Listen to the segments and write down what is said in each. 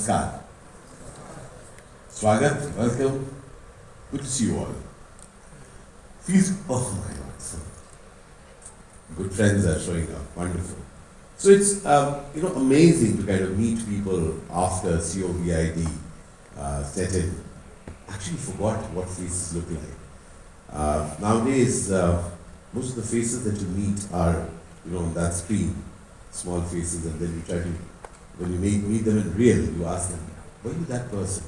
Namaskar. Swagat, welcome. Good to see you all. Feels, oh my God, so good friends are showing up. Wonderful. So it's amazing to kind of meet people after COVID set in. Actually forgot what faces look like. Nowadays, most of the faces that you meet are on that screen, small faces, and then you try to, when you meet them in real, you ask them, were you that person?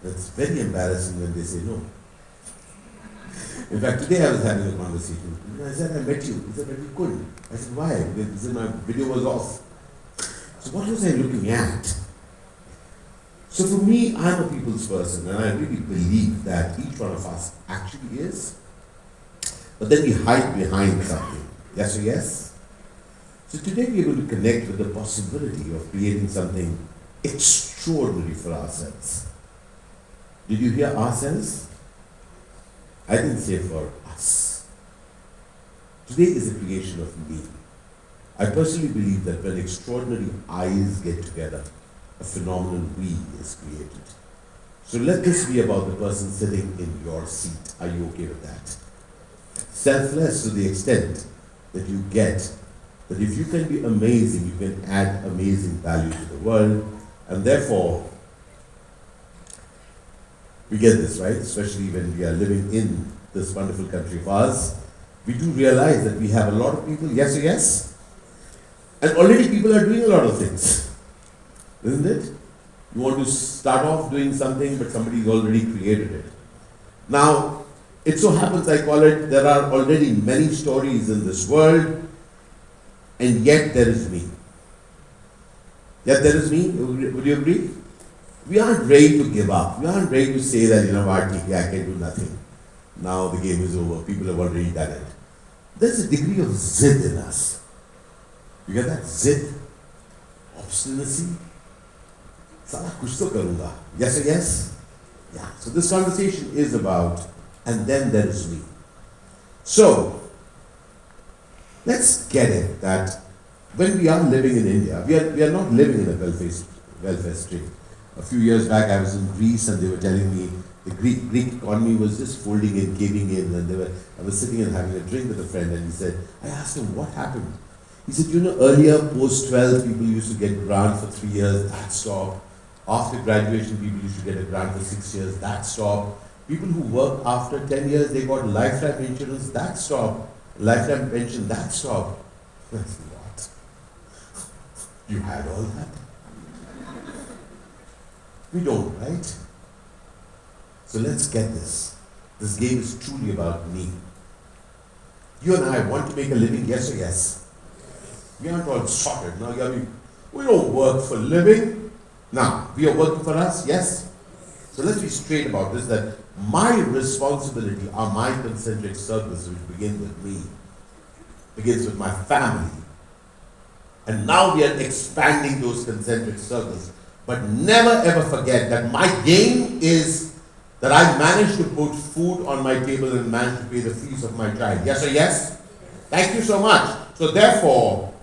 It's very embarrassing when they say no. In fact, today I was having a conversation. I said, I met you. He said, but you couldn't. I said, why? He said, my video was off. So what was I looking at? So for me, I'm a people's person, and I really believe that each one of us actually is. But then we hide behind something. Yes or yes? So today we're going to connect with the possibility of creating something extraordinary for ourselves. Did you hear ourselves? I didn't say for us. Today is a creation of me. I personally believe that when extraordinary eyes get together, a phenomenal we is created. So let this be about the person sitting in your seat. Are you okay with that? Selfless to the extent that you get that if you can be amazing, you can add amazing value to the world, and therefore we get this, right? Especially when we are living in this wonderful country of ours. We do realize that we have a lot of people, yes or yes? And already people are doing a lot of things, isn't it? You want to start off doing something, but somebody's already created it. Now, it so happens, I call it, there are already many stories in this world, and yet there is me. Yet there is me, would you agree? We aren't ready to give up. We aren't ready to say that, what, I can do nothing. Now the game is over. People have already done it. There's a degree of zid in us. You get that? Zid? Obstinacy? Sala kuch to karunga. Yes or yes? Yeah. So this conversation is about, and then there is me. So, let's get it that when we are living in India, we are not living in a welfare state. A few years back, I was in Greece, and they were telling me the Greek economy was just folding in, caving in, and I was sitting and having a drink with a friend, and he said, I asked him, what happened? He said, earlier, post-12, people used to get grant for 3 years, that stopped. After graduation, people used to get a grant for 6 years, that stopped. People who work after 10 years, they got lifetime insurance, that stopped. Lifetime pension, that stopped. I said, what? You had all that? We don't, right? So let's get this. This game is truly about me. You and I want to make a living, yes or yes? We aren't all sorted. Now, we don't work for a living. Now, we are working for us, yes? So let's be straight about this, that my responsibility are my concentric circles, which begin with me, begins with my family. And now we are expanding those concentric circles. But never ever forget that my game is that I managed to put food on my table and managed to pay the fees of my child. Yes or yes? Thank you so much. So therefore,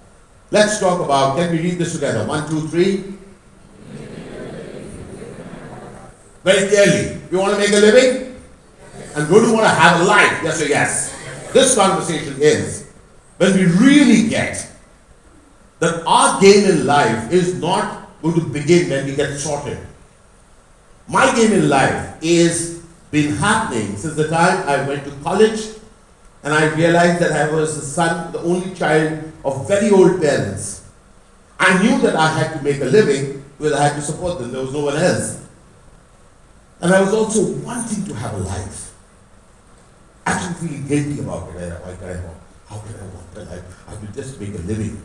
let's talk about, can we read this together? 1, 2, 3. Very clearly. You want to make a living? And do you want to have a life? Yes or yes? This conversation is when we really get that our game in life is not going to begin when we get sorted. My game in life is been happening since the time I went to college, and I realized that I was the only child of very old parents. I knew that I had to make a living because I had to support them. There was no one else. And I was also wanting to have a life. Actually feeling guilty about it. How can I want a life? I will just make a living.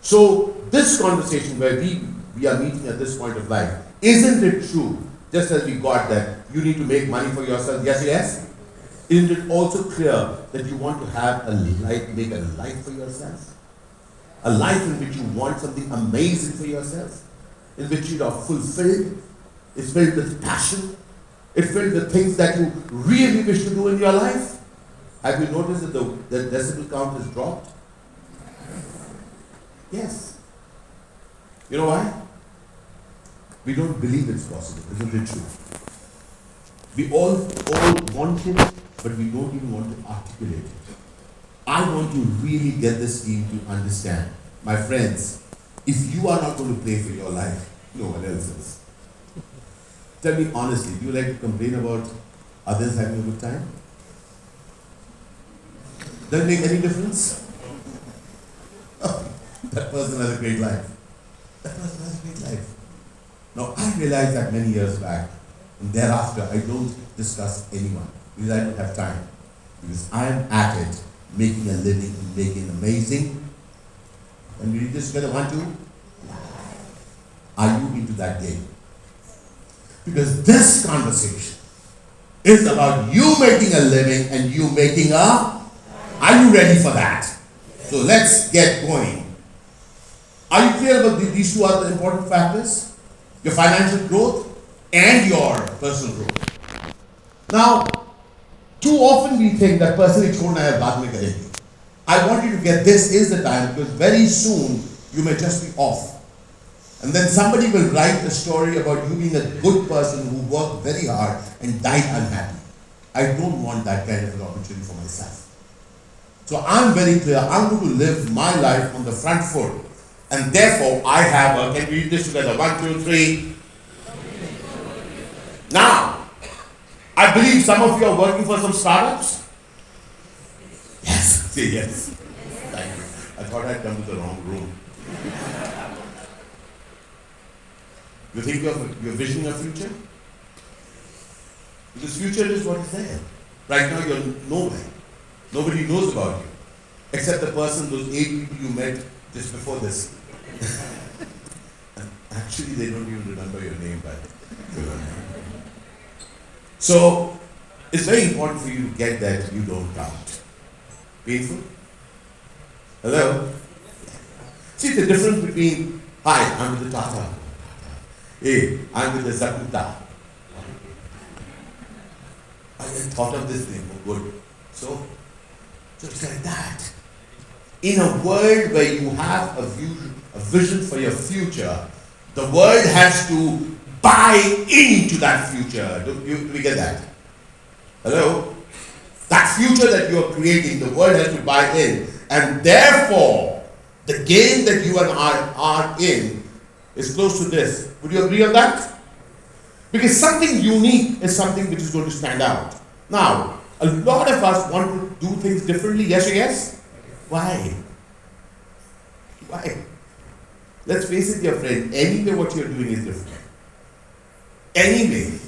So this conversation where we are meeting at this point of life, isn't it true, just as we got that you need to make money for yourself, yes, yes? Isn't it also clear that you want to have a life, make a life for yourself? A life in which you want something amazing for yourself, in which you are fulfilled, it's filled with passion, it's filled with things that you really wish to do in your life. Have you noticed that the decibel count has dropped? Yes. You know why? We don't believe it's possible. Isn't it true? We all want it, but we don't even want to articulate it. I want to really get this team to understand, my friends, if you are not going to pay for your life, no one else is. Tell me honestly, do you like to complain about others having a good time? Does it make any difference? Oh, that person has a great life. That person has a great life. Now, I realized that many years back, and thereafter, I don't discuss anyone because I don't have time. Because I am at it, making a living and making amazing. And we just together, 1, 2. Are you into that game? Because this conversation is about you making a living and you making a. Are you ready for that? So let's get going. Are you clear about these two other important factors? Your financial growth and your personal growth. Now, too often we think that personally chhodna hai baad mein karenge. I want you to get this is the time because very soon you may just be off. And then somebody will write a story about you being a good person who worked very hard and died unhappy. I don't want that kind of an opportunity for myself. So I'm very clear, I'm going to live my life on the front foot. And therefore, I have a, can we read this together? 1, 2, 3. Now, I believe some of you are working for some startups. Yes, say yes. Thank you. I thought I'd come to the wrong room. You think you're visioning a future? Because future is what is there. Right now you're nowhere. Nobody knows about you. Except the person, those 8 people you met just before this. Actually, they don't even remember your name, but so it's very important for you to get that you don't count. Painful? Hello? See the difference between, hi, I'm with the Tata. Hey, I'm with the Zakuta. I just thought of this name, oh good. So it's like that. In a world where you have a vision for your future, the world has to buy into that future. Do we get that? Hello? That future that you are creating, the world has to buy in. And therefore, the game that you and I are in is close to this. Would you agree on that? Because something unique is something which is going to stand out. Now, a lot of us want to do things differently. Yes or yes? Why? Why? Let's face it, dear friend, anyway what you're doing is different. Anyway.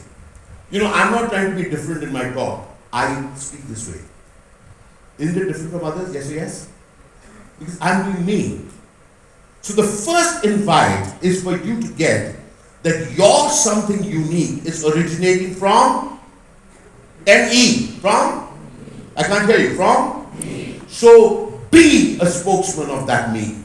You know, I'm not trying to be different in my talk. I speak this way. Isn't it different from others? Yes or yes? Because I'm doing me. So the first invite is for you to get that your something unique is originating from M-E. From? I can't hear you. From? Me. So be a spokesman of that me.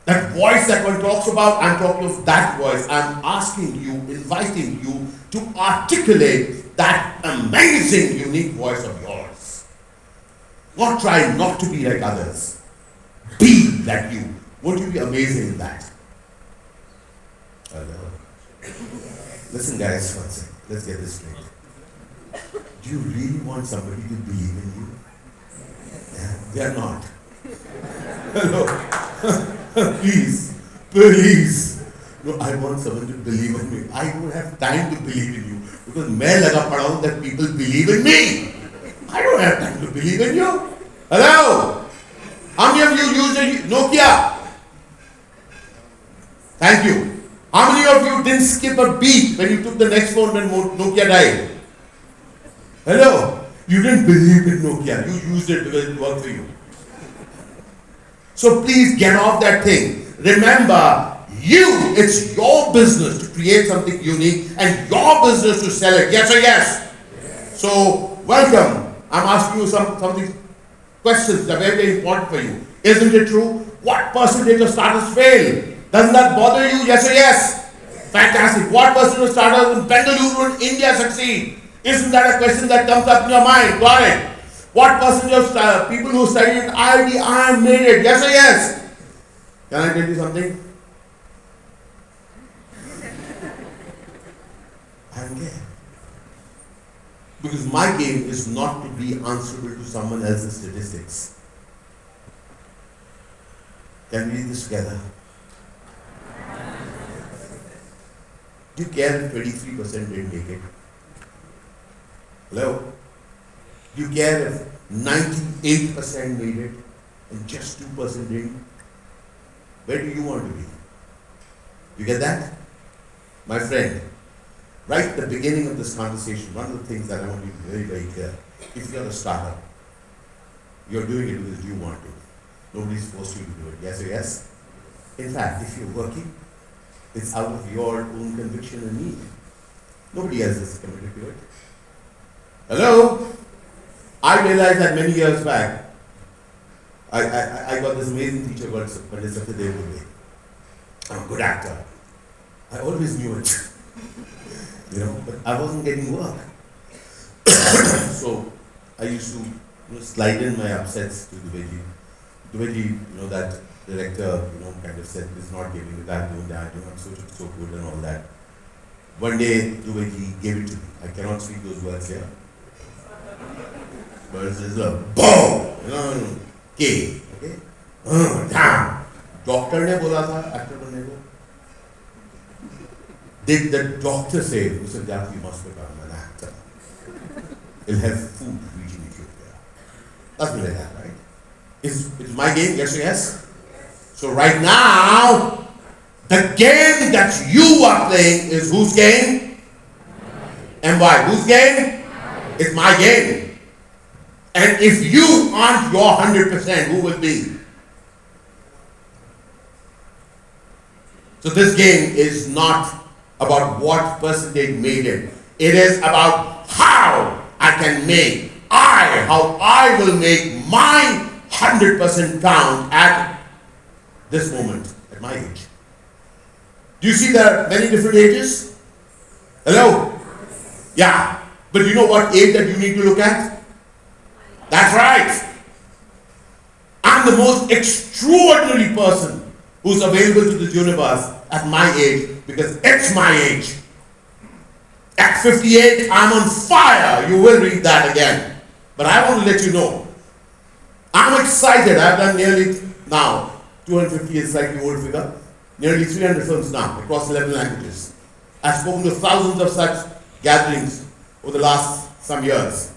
That voice that one talks about, I'm talking of that voice. I'm asking you, inviting you to articulate that amazing, unique voice of yours. Not try not to be like others. Be like you. Won't you be amazing in that? Listen guys, one second. Let's get this straight. Do you really want somebody to believe in you? Yeah, they are not. Hello. Please. No, I want someone to believe in me. I don't have time to believe in you because main laga pada that people believe in me. I don't have time to believe in you. Hello. How many of you used a Nokia? Thank you. How many of you didn't skip a beat when you took the next phone when Nokia died? Hello. You didn't believe in Nokia. You used it because it worked for you. So please get off that thing. Remember, it's your business to create something unique and your business to sell it. Yes or yes? Yes. So, welcome. I'm asking you something questions that are very, very important for you. Isn't it true? What percentage of startups fail? Doesn't that bother you? Yes or yes? Fantastic. What percentage of startups in Bengaluru in India succeed? Isn't that a question that comes up in your mind? Got it. What percentage of people who studied at IIT made it? Yes or yes? Can I tell you something? don't care. Because my game is not to be answerable to someone else's statistics. Can we read this together? Do you care if 23% didn't make it? Hello? Do you care if 98% made it and just 2% didn't? Where do you want to be? You get that? My friend, right at the beginning of this conversation, one of the things that I want you to be very, very clear, if you're a startup, you're doing it because you want to. Nobody's forced you to do it. Yes or yes? In fact, if you're working, it's out of your own conviction and need. Nobody else is committed to it. Hello? I realized that many years back, I got this amazing teacher called Pandit Satyadev. I'm a good actor. I always knew it. But I wasn't getting work. So I used to slide in my upsets to Dubeyji. Dubeyji, that director, kind of said, "This is not giving me that, doing that, I'm so good and all that." One day, Dubeyji gave it to me. I cannot speak those words here. But it says a boom, K, okay? Damn. Doctor ne bola tha actor banne ko. Did the doctor say, Mr. Vidyarthi, you must become an actor? He'll have food reaching Ethiopia. That's like that, right? It's my game, yes or yes? So right now, the game that you are playing is whose game? And why? Whose game? It's my game. And if you aren't your 100%, who will be? So this game is not about what percentage made it. It is about how I can make, how I will make my 100% count at this moment, at my age. Do you see there are many different ages? Hello? Yeah. But you know what age that you need to look at? That's right. I'm the most extraordinary person who's available to this universe at my age because it's my age. At 58, I'm on fire. You will read that again. But I want to let you know, I'm excited. I've done nearly now, 250 is slightly old figure, nearly 300 films now across 11 languages. I've spoken to thousands of such gatherings over the last some years.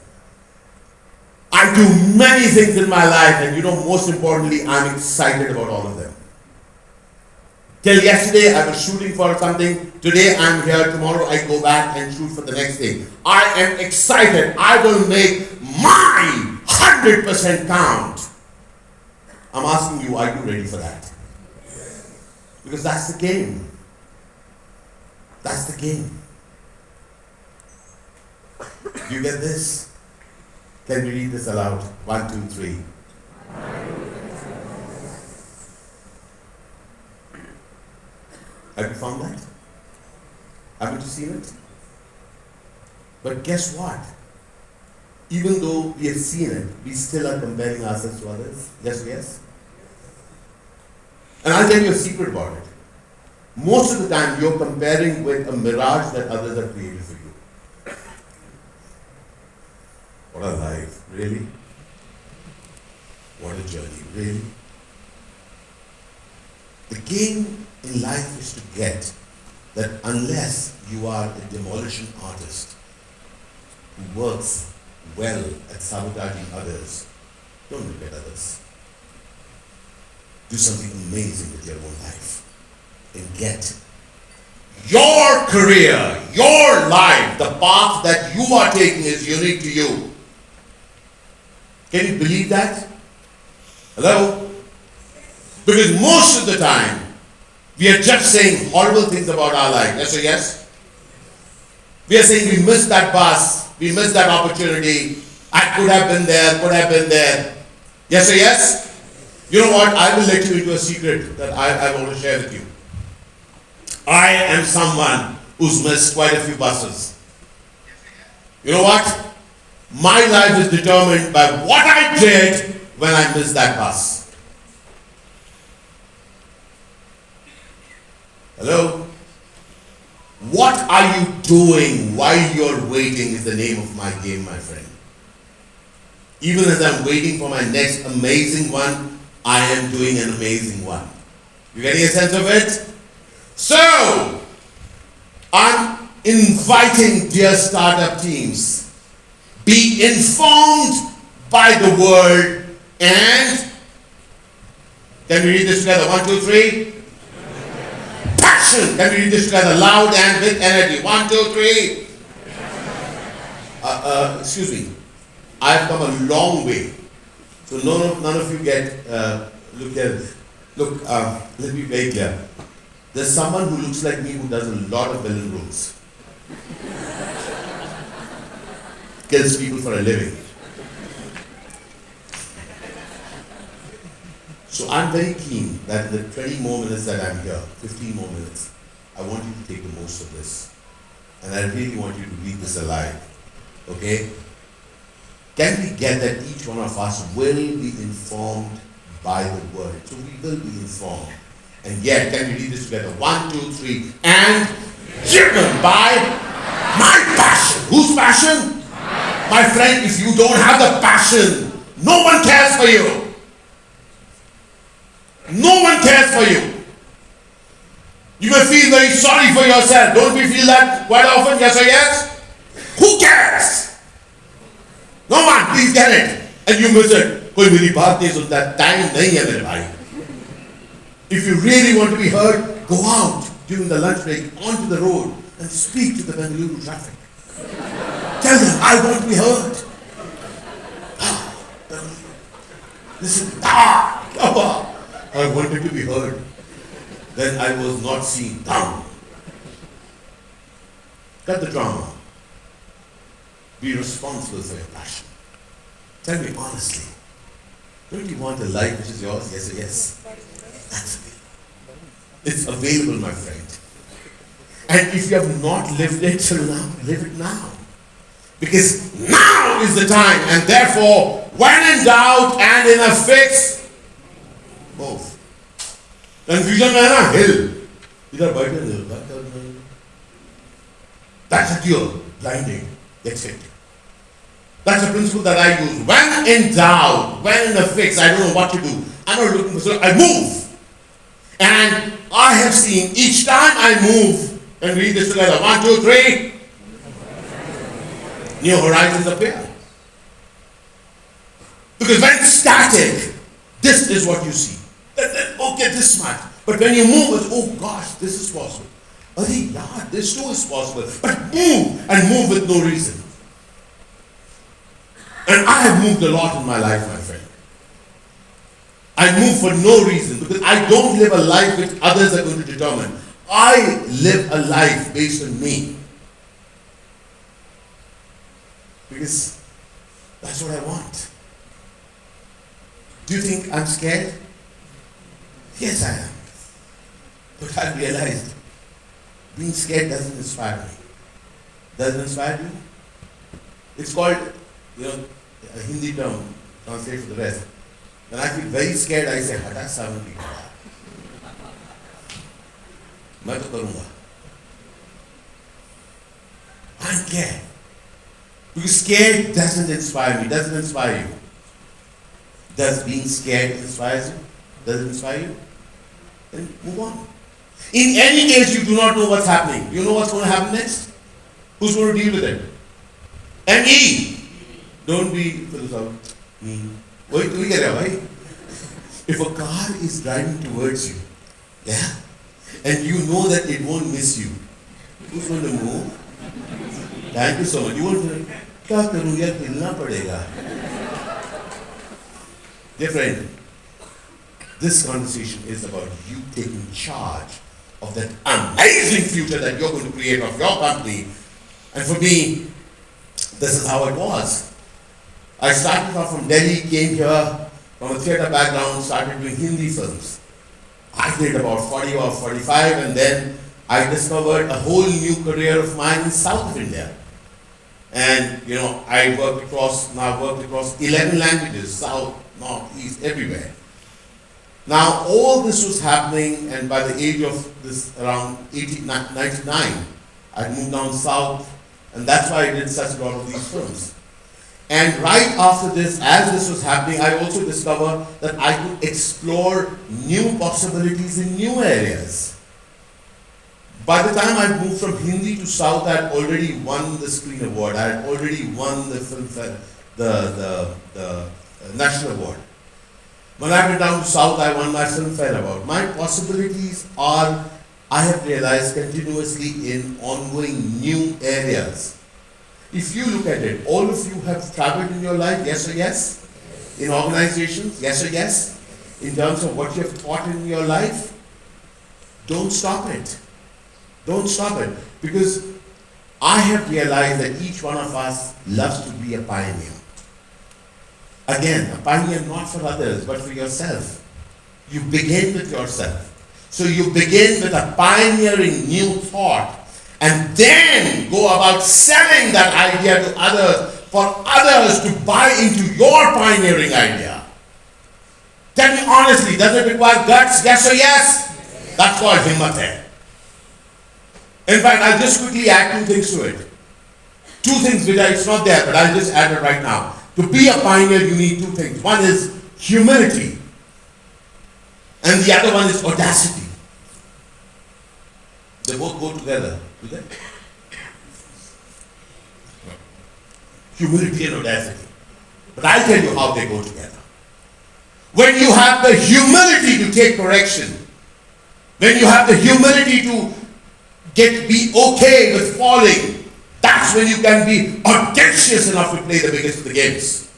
I do many things in my life, and most importantly, I'm excited about all of them. Till yesterday, I was shooting for something. Today, I'm here. Tomorrow, I go back and shoot for the next day. I am excited. I will make my 100% count. I'm asking you, are you ready for that? Because that's the game. That's the game. Do you get this? Can we read this aloud? 1, 2, 3. Have you found that? Haven't you seen it? But guess what? Even though we have seen it, we still are comparing ourselves to others. Yes, yes? And I'll tell you a secret about it. Most of the time, you're comparing with a mirage that others have created for you. What a life, really? What a journey, really? The game in life is to get that unless you are a demolition artist who works well at sabotaging others, don't look at others. Do something amazing with your own life and get your career, your life, the path that you are taking is unique to you. Can you believe that? Hello? Because most of the time, we are just saying horrible things about our life. Yes or yes? We are saying we missed that bus, we missed that opportunity, I could have been there, could have been there. Yes or yes? You know what? I will let you into a secret that I want to share with you. I am someone who's missed quite a few buses. You know what? My life is determined by what I did when I missed that bus. Hello? What are you doing while you're waiting is the name of my game, my friend. Even as I'm waiting for my next amazing one, I am doing an amazing one. You getting a sense of it? So, I'm inviting dear startup teams, be informed by the word and, can we read this together? 1, 2, 3. Passion. Can we read this together? Loud and with energy. 1, 2, 3. Excuse me. I've come a long way. So none of you get, look here. Look, let me be very clear. There's someone who looks like me who does a lot of villain roles. Kills people for a living. So I'm very keen that in the 20 more minutes that I'm here, 15 more minutes, I want you to take the most of this. And I really want you to read this alive. Okay? Can we get that each one of us will be informed by the word? So we will be informed. And yet, can we read this together? 1, 2, 3. And driven by my passion. Whose passion? My friend, if you don't have the passion, no one cares for you. No one cares for you. You may feel very sorry for yourself. Don't we feel that quite often? Yes or yes? Who cares? No one, please get it. And you may say, कोई मेरी बात नहीं सुनता, time नहीं है मेरे भाई. If you really want to be heard, go out during the lunch break onto the road and speak to the Bengaluru traffic. Tell them, I want to be heard. Listen, I wanted to be heard. Then I was not seen. Down. Cut the drama. Be responsible for your passion. Tell me honestly, don't you want a life which is yours? Yes or yes? That's available. It's available, my friend. And if you have not lived it till now, live it now. Because now is the time, and therefore, when in doubt and in a fix, both. Confusion में है ना hill. इधर बैठे hill. That's a cure. Blinding. That's it. That's a principle that I use. When in doubt, when in a fix, I don't know what to do. I'm not looking for solution. I move. And I have seen each time I move, and read this together. 1, 2, 3. New horizons appear. Because when it's static, this is what you see. Okay, this much. But when you move, it's, oh gosh, this is possible. Yeah, this too is possible. But move, and move with no reason. And I have moved a lot in my life, my friend. I move for no reason, because I don't live a life which others are going to determine. I live a life based on me. Because that's what I want. Do you think I'm scared? Yes, I am. But I realized being scared doesn't inspire me. Doesn't inspire you? It's called, a Hindi term, translate for the rest. When I feel very scared, I say, Hata savanti kara. मैं तो करूँगा. I'm scared. Because scared doesn't inspire me, doesn't inspire you. Does being scared inspire you? Does it inspire you? Then move on. In any case, you do not know what's happening. You know what's going to happen next? Who's going to deal with it? M-E. Don't be philosophical. Wait till we get there, right? If a car is driving towards you, yeah, and you know that it won't miss you, who's going to move? Thank you so much. You won't say, क्या करूँ यार हिलना पड़ेगा. Dear friend, this conversation is about you taking charge of that amazing future that you're going to create of your company. And for me, this is how it was. I started off from Delhi, came here from a theatre background, started doing Hindi films. I did about 40 or 45, and then I discovered a whole new career of mine in South of India. And I worked across 11 languages, South, North, East, everywhere. Now all this was happening, and by the age of this around 99, I moved down south, and that's why I did such a lot of these films. And right after this, as this was happening, I also discovered that I could explore new possibilities in new areas. By the time I moved from Hindi to South, I had already won the Screen Award. I had already won the Filmfare, the National Award. When I went down to South, I won my Filmfare Award. My possibilities are, I have realized, continuously in ongoing new areas. If you look at it, all of you have traveled in your life, yes or yes? In organizations, yes or yes? In terms of what you have taught in your life, don't stop it. Don't stop it. Because I have realized that each one of us loves to be a pioneer. Again, a pioneer not for others, but for yourself. You begin with yourself. So you begin with a pioneering new thought, and then go about selling that idea to others, for others to buy into your pioneering idea. Tell me honestly, does it require guts, yes or yes? That's called himmat hai. In fact, I'll just quickly add two things to it. Two things which it's not there, but I'll just add it right now. To be a pioneer, you need two things. One is humility, and the other one is audacity. They both go together, do they? Humility and audacity. But I'll tell you how they go together. When you have the humility to take correction, when you have the humility to be okay with falling, that's when you can be audacious enough to play the biggest of the games.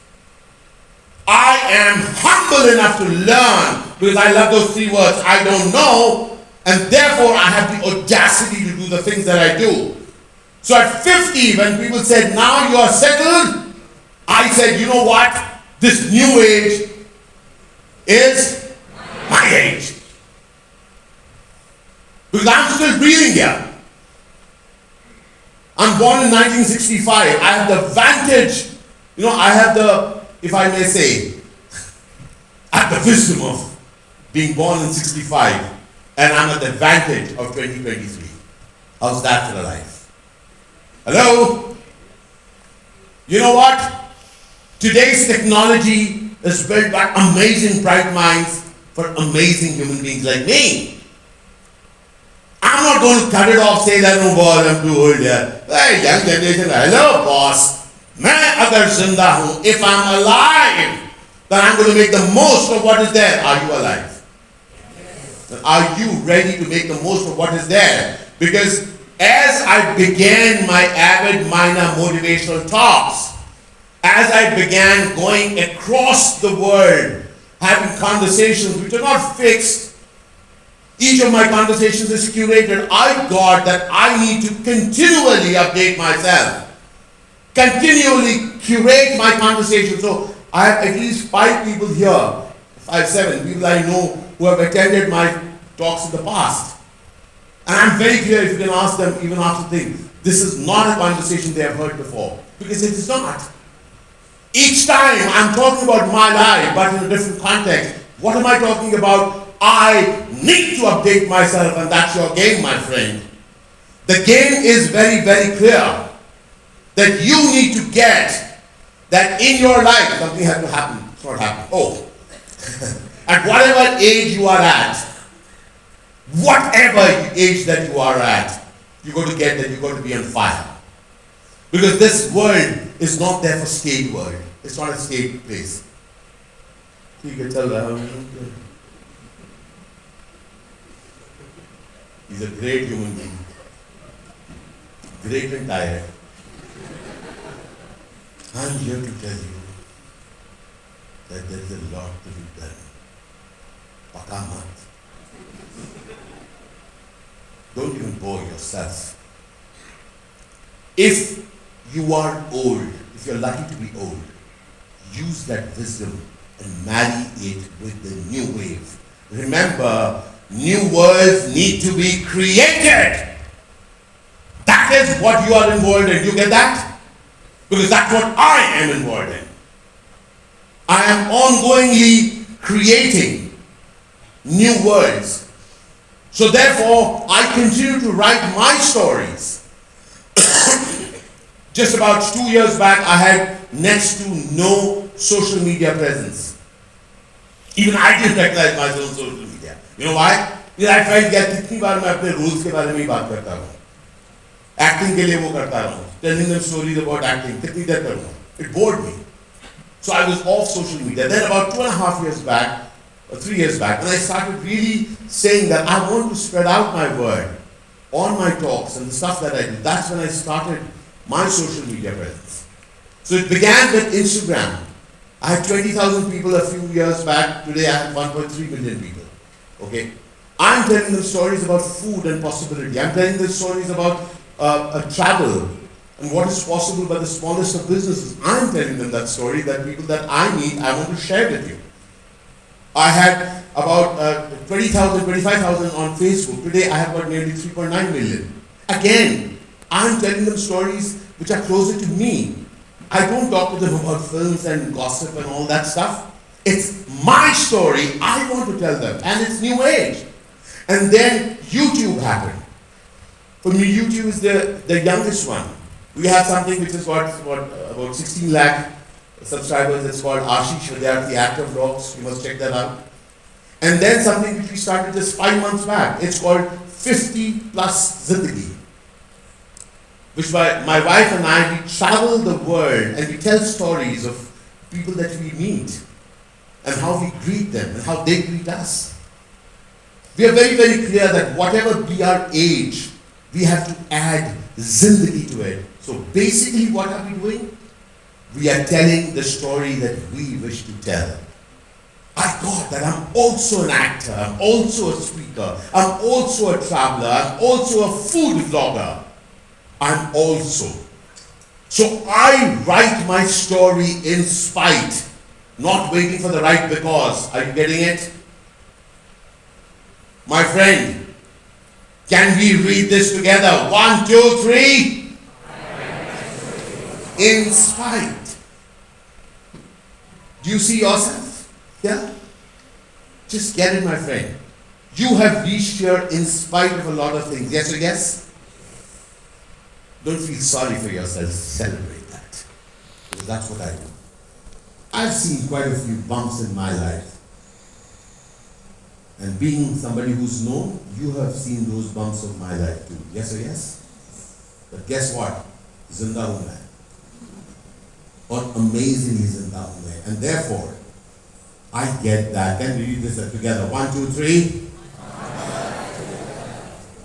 I am humble enough to learn, because I love those three words, I don't know, and therefore I have the audacity to do the things that I do. So at 50, when people said, now you are settled, I said, you know what? This new age is my age. Because I'm still breathing here. I'm born in 1965. I have the vantage, I have the, if I may say, I have the wisdom of being born in 65, and I'm at the vantage of 2023. How's that for a life? Hello? You know what? Today's technology is built by amazing bright minds for amazing human beings like me. I'm not going to cut it off, say that, oh boy, I'm too old here. Hey, young generation, hello boss. Main agar zinda hu, if I'm alive, then I'm going to make the most of what is there. Are you alive? Are you ready to make the most of what is there? Because as I began my avid minor motivational talks, as I began going across the world, having conversations which are not fixed, each of my conversations is curated, I got that I need to continually update myself, continually curate my conversation. So I have at least 5 people here, 5, 7 people I know who have attended my talks in the past. And I'm very clear, if you can ask them even after things, this is not a conversation they have heard before, because it is not. Each time I'm talking about my life, but in a different context. What am I talking about? I need to update myself, and that's your game, my friend. The game is very, very clear that you need to get that in your life something has to happen. It's not happening. Oh, at whatever age you are at, whatever age that you are at, you got to get that, you got to be on fire. Because this world is not there for stayed world. It's not a stayed place. You can tell that. He's a great human being. Great and tired. I'm here to tell you that there is a lot to be done. Paka mat. Don't even bore yourself. If you are old, if you're lucky to be old, use that wisdom and marry it with the new wave. Remember, new worlds need to be created. That is what you are involved in. You get that? Because that's what I am involved in. I am ongoingly creating new worlds. So therefore, I continue to write my stories. Just about 2 years back, I had next to no social media presence. Even I didn't recognize myself on social media. You know why? Because I felt that कितनी बार मैं अपने rules के बारे में ही बात करता हूँ. Acting के लिए वो करता हूँ. Telling them stories about acting. कितनी देर करूँगा? It bored me. So I was off social media. Then about 2.5 years back, or 3 years back, when I started really saying that I want to spread out my word on my talks and the stuff that I do, that's when I started my social media presence. So it began with Instagram. I had 20,000 people a few years back. Today I have 1.3 million people. Okay? I'm telling them stories about food and possibility. I'm telling them stories about travel and what is possible by the smallest of businesses. I'm telling them that story, that people that I meet, I want to share with you. I had about 20,000, 25,000 on Facebook. Today I have got nearly 3.9 million. Again, I'm telling them stories which are closer to me. I don't talk to them about films and gossip and all that stuff. It's my story I want to tell them, and it's new age. And then YouTube happened. For me, YouTube is the youngest one. We have something which is about 16 lakh subscribers. It's called Ashish Vidyarthi Actor Vlogs. You must check that out. And then something which we started just 5 months back. It's called 50 Plus Zindagi. Which my wife and I, we travel the world and we tell stories of people that we meet and how we greet them and how they greet us. We are very, very clear that whatever be our age, we have to add zindagi to it. So basically what are we doing? We are telling the story that we wish to tell. I thought that I'm also an actor, I'm also a speaker, I'm also a traveler, I'm also a food vlogger. I'm also. So I write my story in spite, not waiting for the right because. Are you getting it? My friend, can we read this together? 1, 2, 3. In spite. Do you see yourself? Yeah? Just get it, my friend. You have reached here in spite of a lot of things. Yes or yes? Don't feel sorry for yourself. Celebrate that. Because that's what I do. I've seen quite a few bumps in my life. And being somebody who's known, you have seen those bumps of my life too. Yes or yes? But guess what? Zinda hu main. Or amazingly zinda hu main. And therefore, I get that. Can we read this together? 1, 2, 3.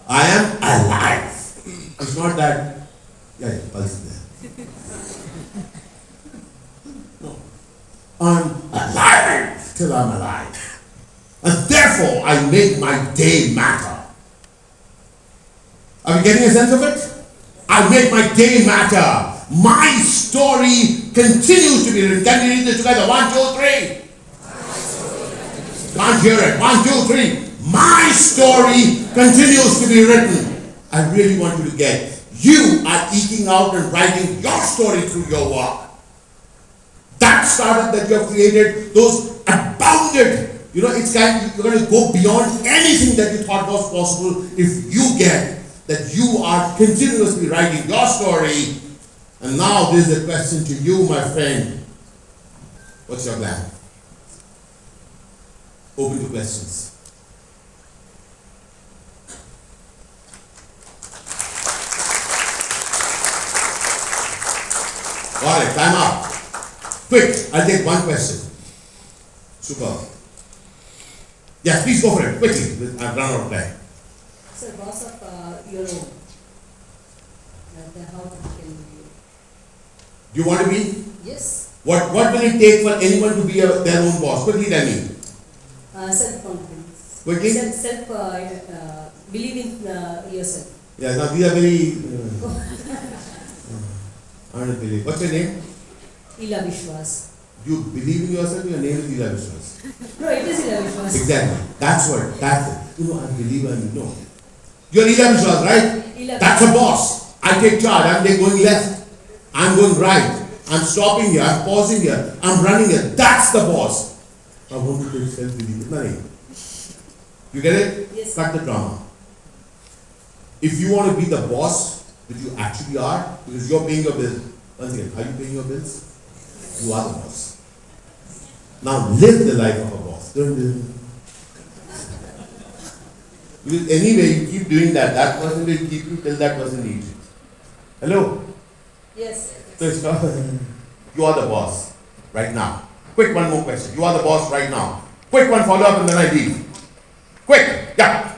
I am alive. It's not that. Yeah, pulse there. No. I'm alive till I'm alive. And therefore, I make my day matter. Are we getting a sense of it? I make my day matter. My story continues to be written. Can we read this together? 1, 2, 3. Can't hear it. 1, 2, 3. My story continues to be written. I really want you to get. You are eking out and writing your story through your work. That startup that you have created, those abounded. You know, it's kind of, you're going to go beyond anything that you thought was possible if you get that you are continuously writing your story. And now there's a question to you, my friend. What's your plan? Open to questions. All right, time up. Quick, I'll take one question. Super. Yes, please go for it, quickly. I've run out of time. So, boss of your own. How can you? Do you want to be? Yes. What will it take for anyone to be their own boss? Quickly tell me. Self-confidence. Quickly? Believe in yourself. Yeah, now these are very... I don't believe. What's your name? Ila Vishwas. You believe in yourself, your name is Ila Vishwas. No, it is Ila Vishwas. Exactly. That's it. You know, I believe and you know. You're Ila Vishwas, right? Ila That's a boss. I take charge. I'm going left. I'm going right. I'm stopping here. I'm pausing here. I'm running here. That's the boss. I want to take self-belief. Nothing. You get it? Yes. Cut the drama. If you want to be the boss, But you actually are, because you're paying your bills. Once again, are you paying your bills? You are the boss. Now live the life of a boss. Don't live. Because anyway, you keep doing that, that person will keep you till that person needs you. Hello? Yes. So it's not, you are the boss right now. Quick, one more question. You are the boss right now. Quick one, follow up and then I leave. Quick, yeah.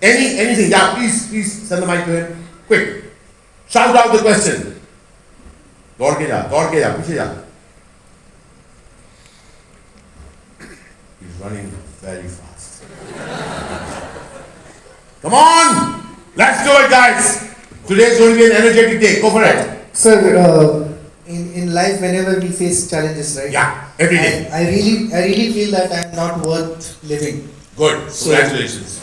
Anything, yeah, please send the mic to him. Quick. Shout out the question. दौड़ के जा, पीछे जा. He's running very fast. Come on! Let's do it, guys! Today is going to be an energetic day. Go for it. Sir, in life, whenever we face challenges, right? Yeah, every day. I really feel that I'm not worth living. Good. So- Congratulations.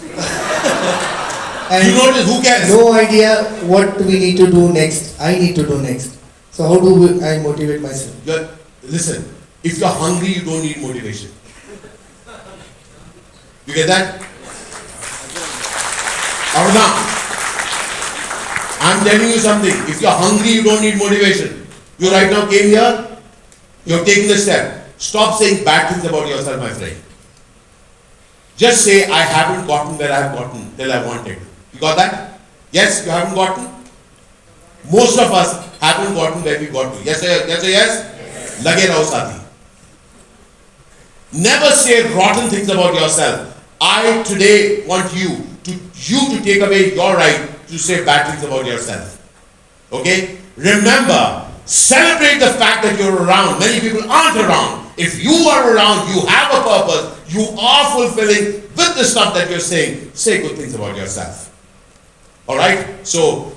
And You notice, who cares? no idea what we need to do next. I need to do next. So how do I motivate myself? Listen, if you're hungry, you don't need motivation. You get that? Or now, I'm telling you something. If you're hungry, you don't need motivation. You right now came here, you're taking the step. Stop saying bad things about yourself, my friend. Just say, I haven't gotten where I have gotten till I wanted. You got that? Yes, you haven't gotten? Most of us haven't gotten where we got to. Yes, yes? Lage raho saathi. Never say rotten things about yourself. I today want you to take away your right to say bad things about yourself. Okay? Remember, celebrate the fact that you're around. Many people aren't around. If you are around, you have a purpose, you are fulfilling with the stuff that you're saying. Say good things about yourself. Alright? So,